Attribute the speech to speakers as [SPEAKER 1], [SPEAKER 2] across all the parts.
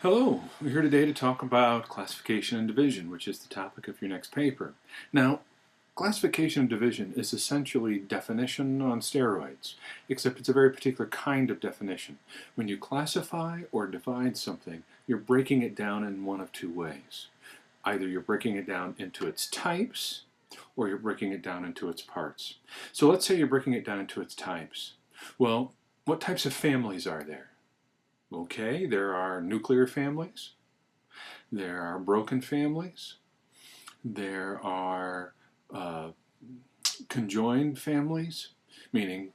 [SPEAKER 1] Hello, we're here today to talk about classification and division, which is the topic of your next paper. Now, classification and division is essentially definition on steroids, except it's a very particular kind of definition. When you classify or divide something, you're breaking it down in one of two ways. Either you're breaking it down into its types, or you're breaking it down into its parts. So let's say you're breaking it down into its types. Well, what types of families are there? Okay, there are nuclear families, there are broken families, there are conjoined families, meaning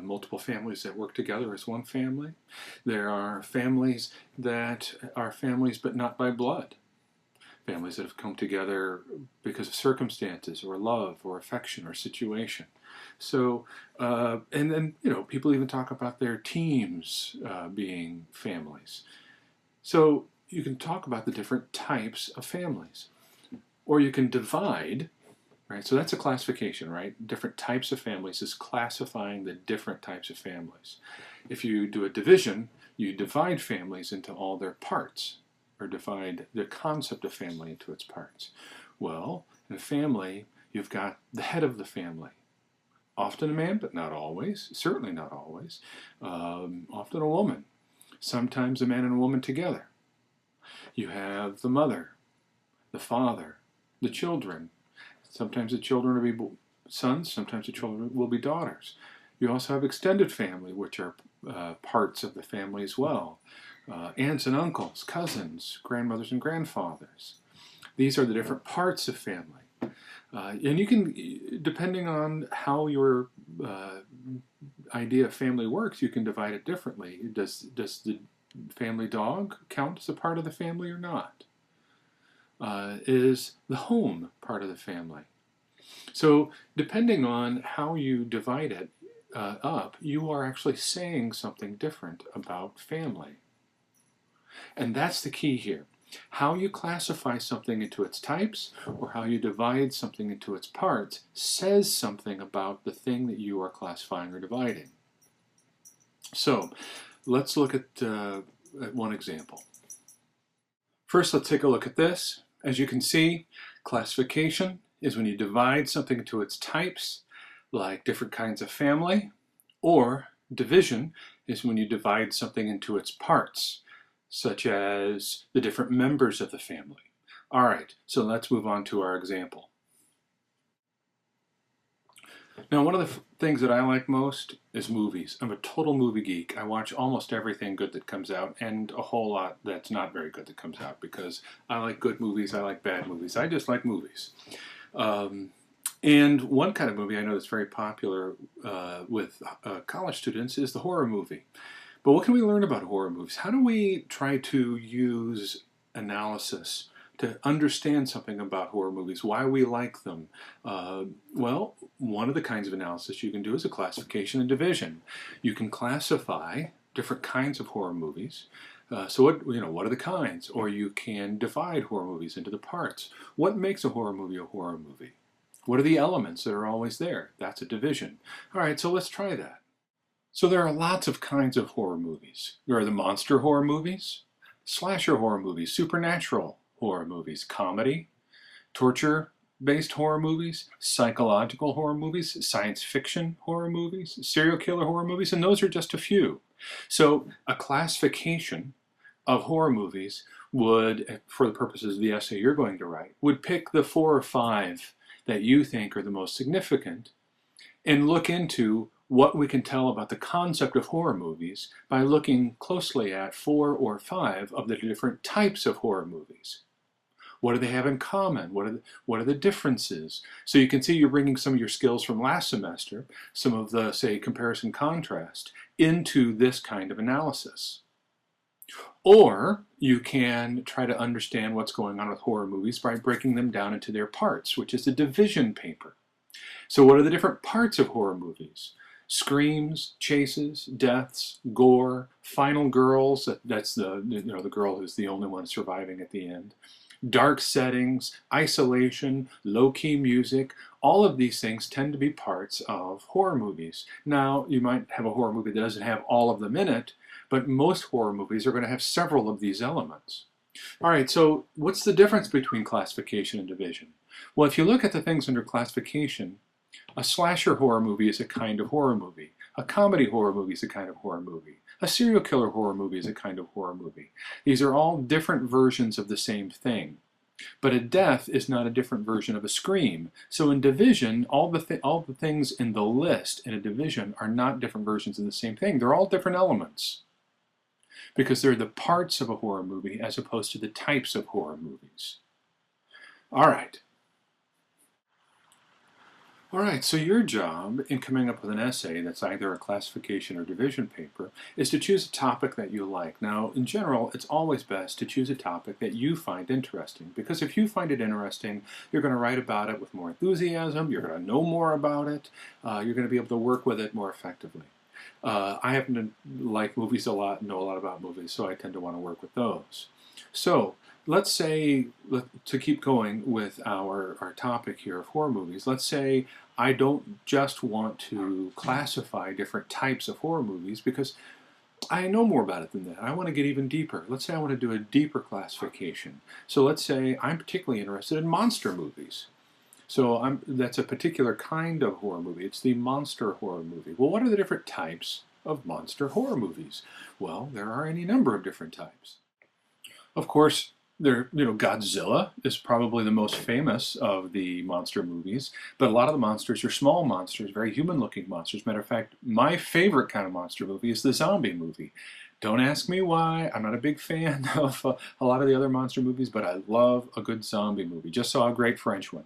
[SPEAKER 1] multiple families that work together as one family. There are families that are families but not by blood. Families that have come together because of circumstances or love or affection or situation. So, and then, people even talk about their teams being families. So you can talk about the different types of families. Or you can divide, right? So that's a classification, right? Different types of families is classifying the different types of families. If you do a division, you divide families into all their parts, or divide the concept of family into its parts. Well, in a family, you've got the head of the family. Often a man, but not always. Certainly not always. Often a woman. Sometimes a man and a woman together. You have the mother, the father, the children. Sometimes the children will be sons, sometimes the children will be daughters. You also have extended family, which are parts of the family as well. Aunts and uncles, cousins, grandmothers and grandfathers. These are the different parts of family. And you can, depending on how your idea of family works, you can divide it differently. Does the family dog count as a part of the family or not? Is the home part of the family? So depending on how you divide it up, you are actually saying something different about family. And that's the key here. How you classify something into its types or how you divide something into its parts says something about the thing that you are classifying or dividing. So let's look at one example. First, let's take a look at this. As you can see, classification is when you divide something into its types, like different kinds of family, or division is when you divide something into its parts, such as the different members of the family. All right, so let's move on to our example. Now, one of the things that I like most is movies. I'm a total movie geek. I watch almost everything good that comes out and a whole lot that's not very good that comes out because I like good movies, I like bad movies. I just like movies. And one kind of movie I know that's very popular with college students is the horror movie. But what can we learn about horror movies? How do we try to use analysis to understand something about horror movies, why we like them? Well, one of the kinds of analysis you can do is a classification and division. You can classify different kinds of horror movies. So what are the kinds? Or you can divide horror movies into the parts. What makes a horror movie a horror movie? What are the elements that are always there? That's a division. All right, so let's try that. So there are lots of kinds of horror movies. There are the monster horror movies, slasher horror movies, supernatural horror movies, comedy, torture-based horror movies, psychological horror movies, science fiction horror movies, serial killer horror movies, and those are just a few. So a classification of horror movies would, for the purposes of the essay you're going to write, would pick the 4 or 5 that you think are the most significant and look into what we can tell about the concept of horror movies by looking closely at 4 or 5 of the different types of horror movies. What do they have in common? What are the differences? So you can see you're bringing some of your skills from last semester, some of the, say, comparison contrast, into this kind of analysis. Or you can try to understand what's going on with horror movies by breaking them down into their parts, which is a division paper. So what are the different parts of horror movies? Screams, chases, deaths, gore, final girls, that's the girl who's the only one surviving at the end. Dark settings, isolation, low-key music, all of these things tend to be parts of horror movies. Now, you might have a horror movie that doesn't have all of them in it, but most horror movies are going to have several of these elements. All right, so what's the difference between classification and division? Well, if you look at the things under classification, a slasher horror movie is a kind of horror movie. A comedy horror movie is a kind of horror movie. A serial killer horror movie is a kind of horror movie. These are all different versions of the same thing. But a death is not a different version of a scream. So in division, all the things in the list in a division are not different versions of the same thing. They're all different elements because they're the parts of a horror movie as opposed to the types of horror movies. All right. All right, so your job in coming up with an essay that's either a classification or division paper is to choose a topic that you like. Now, in general, it's always best to choose a topic that you find interesting, because if you find it interesting, you're going to write about it with more enthusiasm, you're going to know more about it, you're going to be able to work with it more effectively. I happen to like movies a lot, know a lot about movies, so I tend to want to work with those. So, let's say, to keep going with our topic here of horror movies, let's say I don't just want to classify different types of horror movies because I know more about it than that. I want to get even deeper. Let's say I want to do a deeper classification. So let's say I'm particularly interested in monster movies. So that's a particular kind of horror movie. It's the monster horror movie. Well, what are the different types of monster horror movies? Well, there are any number of different types. Of course, Godzilla is probably the most famous of the monster movies, but a lot of the monsters are small monsters, very human-looking monsters. Matter of fact, my favorite kind of monster movie is the zombie movie. Don't ask me why. I'm not a big fan of a lot of the other monster movies, but I love a good zombie movie. Just saw a great French one.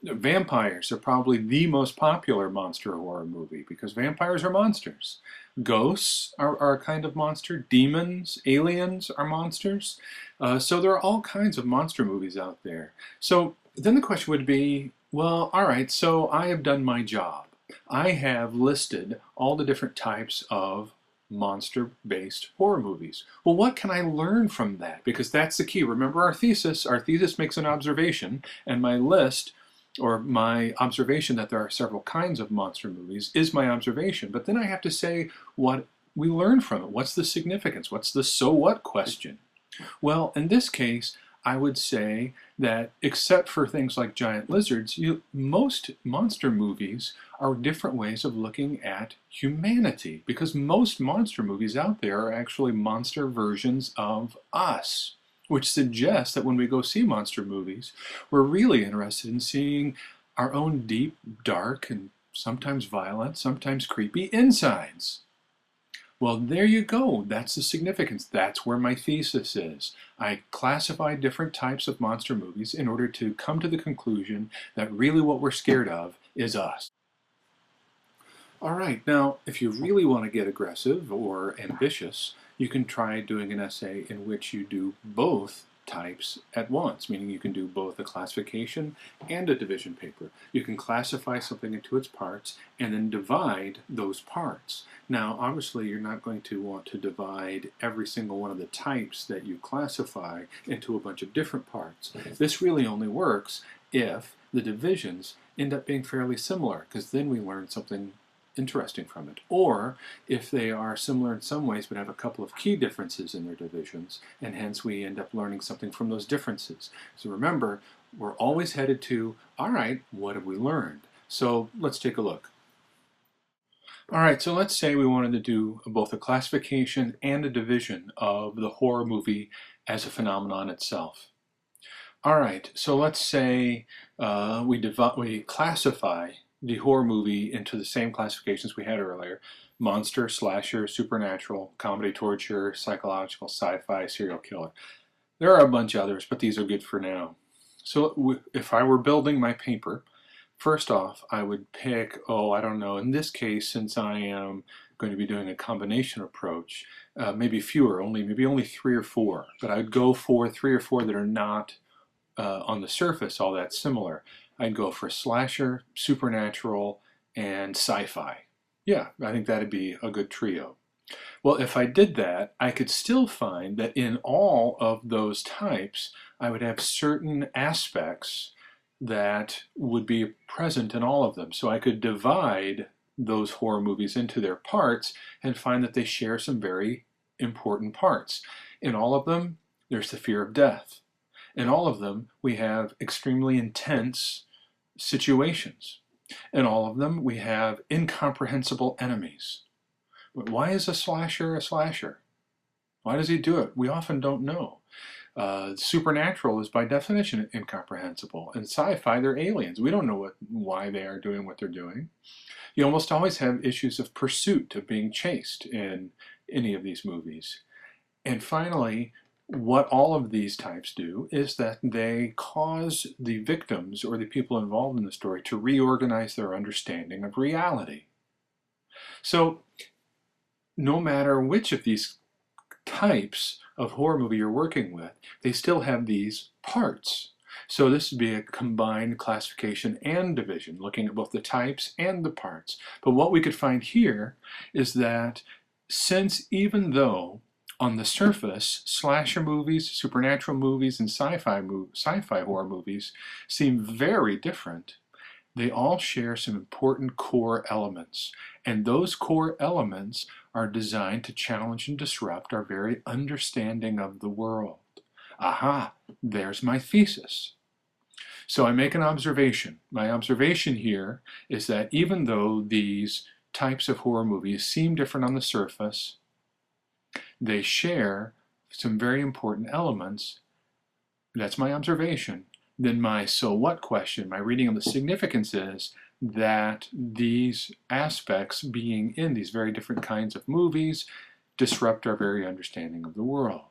[SPEAKER 1] Vampires are probably the most popular monster horror movie because vampires are monsters. Ghosts are a kind of monster. Demons, aliens are monsters. So there are all kinds of monster movies out there. So then the question would be, well, all right, so I have done my job. I have listed all the different types of monster-based horror movies. Well, what can I learn from that? Because that's the key. Remember our thesis. Our thesis makes an observation, and my list, or my observation that there are several kinds of monster movies, is my observation. But then I have to say what we learned from it. What's the significance? What's the so what question? Well, in this case, I would say that except for things like giant lizards, most monster movies are different ways of looking at humanity, because most monster movies out there are actually monster versions of us, which suggests that when we go see monster movies, we're really interested in seeing our own deep, dark, and sometimes violent, sometimes creepy insides. Well, there you go. That's the significance. That's where my thesis is. I classified different types of monster movies in order to come to the conclusion that really what we're scared of is us. All right, now, if you really want to get aggressive or ambitious, you can try doing an essay in which you do both types at once, meaning you can do both a classification and a division paper. You can classify something into its parts and then divide those parts. Now, obviously, you're not going to want to divide every single one of the types that you classify into a bunch of different parts. This really only works if the divisions end up being fairly similar, because then we learn something interesting from it. Or if they are similar in some ways but have a couple of key differences in their divisions, and hence we end up learning something from those differences. So remember, we're always headed to, all right, what have we learned? So let's take a look. All right, so let's say we wanted to do both a classification and a division of the horror movie as a phenomenon itself. All right, so let's say we classify the horror movie into the same classifications we had earlier: monster, slasher, supernatural, comedy, torture, psychological, sci-fi, serial killer. There are a bunch of others, but these are good for now. So if I were building my paper, first off, I would pick, I don't know, in this case, since I am going to be doing a combination approach, maybe fewer, maybe only 3 or 4, but I'd go for 3 or 4 that are not on the surface all that similar. I'd go for slasher, supernatural, and sci-fi. Yeah, I think that'd be a good trio. Well, if I did that, I could still find that in all of those types, I would have certain aspects that would be present in all of them. So I could divide those horror movies into their parts and find that they share some very important parts. In all of them, there's the fear of death. In all of them, we have extremely intense situations. In all of them, we have incomprehensible enemies. But why is a slasher a slasher? Why does he do it? We often don't know. Supernatural is by definition incomprehensible. In sci-fi, they're aliens. We don't know why they are doing what they're doing. You almost always have issues of pursuit, of being chased in any of these movies. And finally, what all of these types do is that they cause the victims or the people involved in the story to reorganize their understanding of reality. So, no matter which of these types of horror movie you're working with, they still have these parts. So this would be a combined classification and division, looking at both the types and the parts. But what we could find here is that since even though on the surface, slasher movies, supernatural movies, and sci-fi horror movies seem very different, they all share some important core elements. And those core elements are designed to challenge and disrupt our very understanding of the world. Aha, there's my thesis. So I make an observation. My observation here is that even though these types of horror movies seem different on the surface, they share some very important elements. That's my observation. Then my so what question, my reading of the significance is that these aspects being in these very different kinds of movies disrupt our very understanding of the world.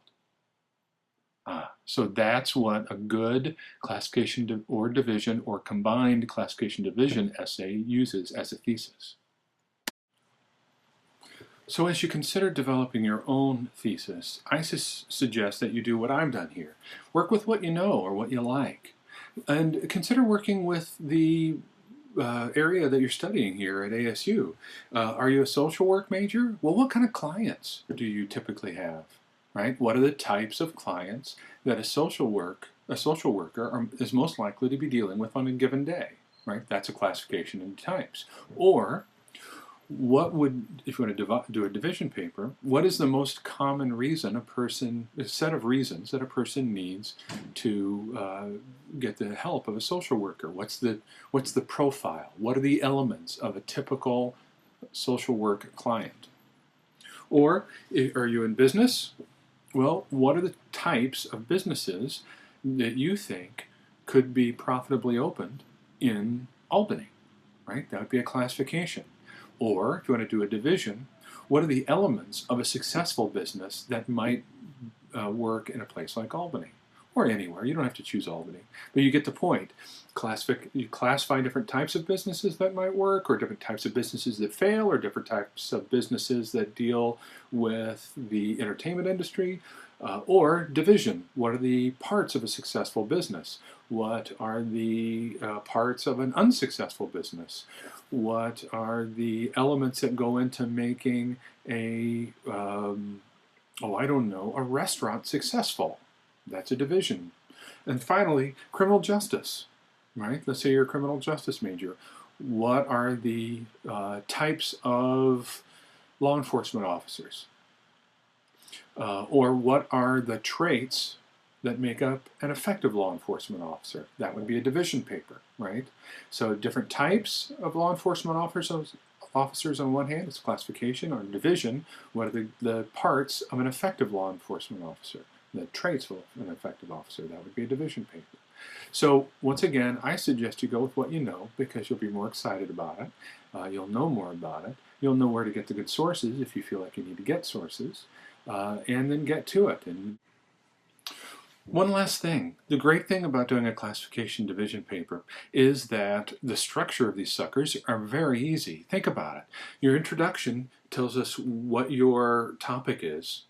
[SPEAKER 1] So that's what a good classification or division or combined classification division essay uses as a thesis. So as you consider developing your own thesis, I suggest that you do what I've done here. Work with what you know or what you like. And consider working with the area that you're studying here at ASU. Are you a social work major? Well, what kind of clients do you typically have? Right? What are the types of clients that a social worker is most likely to be dealing with on a given day? Right? That's a classification in types. Or what would, if you want to do a division paper, what is the most common reason a set of reasons that a person needs to get the help of a social worker? What's the profile? What are the elements of a typical social work client? Or are you in business? Well, what are the types of businesses that you think could be profitably opened in Albany? Right? That would be a classification. Or, if you want to do a division, what are the elements of a successful business that might work in a place like Albany? Or anywhere. You don't have to choose Albany. But you get the point. You classify different types of businesses that might work, or different types of businesses that fail, or different types of businesses that deal with the entertainment industry. Or division. What are the parts of a successful business? What are the parts of an unsuccessful business? What are the elements that go into making a restaurant successful? That's a division. And finally, criminal justice, right? Let's say you're a criminal justice major. What are the types of law enforcement officers? Or what are the traits that make up an effective law enforcement officer? That would be a division paper, right? So different types of law enforcement officers on one hand, it's classification, or division, what are the parts of an effective law enforcement officer? The traits of an effective officer, that would be a division paper. So once again, I suggest you go with what you know, because you'll be more excited about it. You'll know more about it. You'll know where to get the good sources if you feel like you need to get sources, and then get to it. And one last thing. The great thing about doing a classification division paper is that the structure of these suckers are very easy. Think about it. Your introduction tells us what your topic is.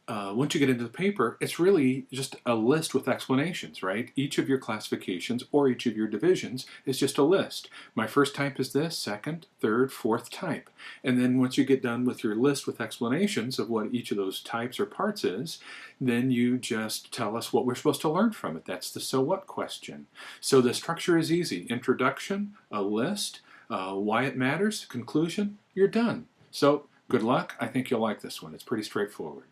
[SPEAKER 1] Once you get into the paper, it's really just a list with explanations, right? Each of your classifications or each of your divisions is just a list. My first type is this, second, third, fourth type. And then once you get done with your list with explanations of what each of those types or parts is, then you just tell us what we're supposed to learn from it. That's the so what question. So the structure is easy. Introduction, a list, why it matters, conclusion, you're done. So good luck. I think you'll like this one. It's pretty straightforward.